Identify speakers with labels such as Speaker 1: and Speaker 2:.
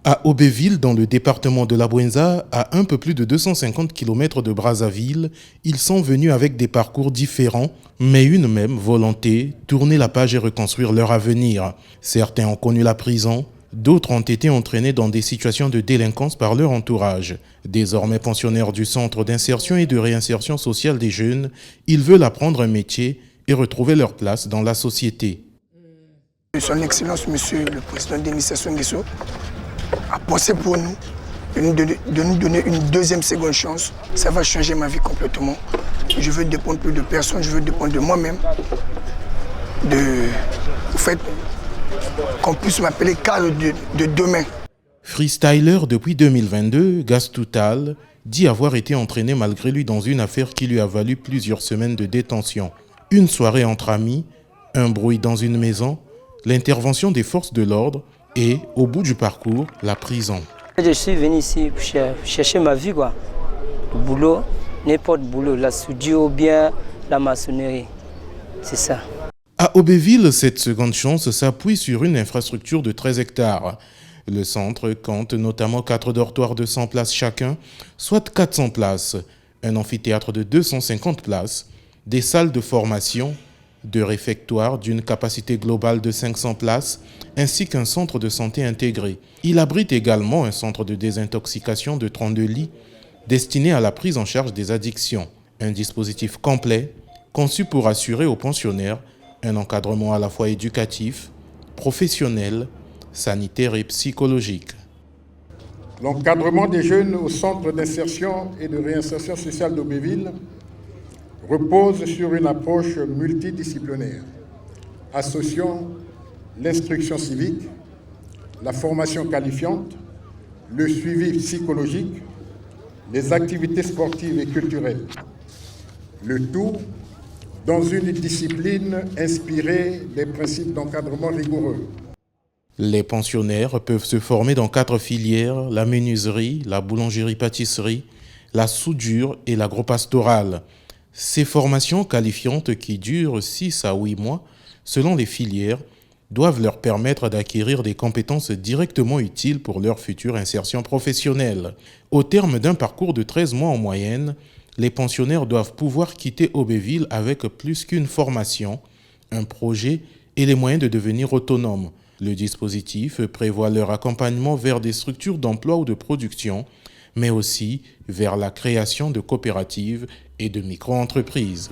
Speaker 1: À Aubéville, dans le département de la Bouenza, à un peu plus de 250 km de Brazzaville, ils sont venus avec des parcours différents, mais une même volonté, tourner la page et reconstruire leur avenir. Certains ont connu la prison, d'autres ont été entraînés dans des situations de délinquance par leur entourage. Désormais pensionnaires du Centre d'insertion et de réinsertion sociale des jeunes, ils veulent apprendre un métier et retrouver leur place dans la société.
Speaker 2: Son Excellence, Monsieur le Président Denis Sassou Nguesso, a pensé pour nous de nous donner une deuxième seconde chance. Ça va changer ma vie complètement. Je veux dépendre plus de personne, je veux dépendre de moi-même. Au fait, qu'on puisse m'appeler cadre de demain.
Speaker 1: Freestyler depuis 2022, Gastoutal dit avoir été entraîné malgré lui dans une affaire qui lui a valu plusieurs semaines de détention. Une soirée entre amis, un bruit dans une maison, l'intervention des forces de l'ordre et, au bout du parcours, la prison.
Speaker 3: Je suis venu ici pour chercher ma vie, quoi. Le boulot, n'importe boulot, la soudure ou bien la maçonnerie. C'est ça.
Speaker 1: À Aubéville, cette seconde chance s'appuie sur une infrastructure de 13 hectares. Le centre compte notamment 4 dortoirs de 100 places chacun, soit 400 places, un amphithéâtre de 250 places, des salles de formation, de réfectoires d'une capacité globale de 500 places, ainsi qu'un centre de santé intégré. Il abrite également un centre de désintoxication de 32 lits destiné à la prise en charge des addictions. Un dispositif complet conçu pour assurer aux pensionnaires un encadrement à la fois éducatif, professionnel, sanitaire et psychologique.
Speaker 4: L'encadrement des jeunes au centre d'insertion et de réinsertion sociale d'Aubéville repose sur une approche multidisciplinaire, associant l'instruction civique, la formation qualifiante, le suivi psychologique, les activités sportives et culturelles. Le tout dans une discipline inspirée des principes d'encadrement rigoureux.
Speaker 1: Les pensionnaires peuvent se former dans 4 filières, la menuiserie, la boulangerie-pâtisserie, la soudure et l'agropastorale. Ces formations qualifiantes qui durent 6 à 8 mois, selon les filières, doivent leur permettre d'acquérir des compétences directement utiles pour leur future insertion professionnelle. Au terme d'un parcours de 13 mois en moyenne, les pensionnaires doivent pouvoir quitter Aubéville avec plus qu'une formation, un projet et les moyens de devenir autonomes. Le dispositif prévoit leur accompagnement vers des structures d'emploi ou de production, mais aussi vers la création de coopératives et de micro-entreprises.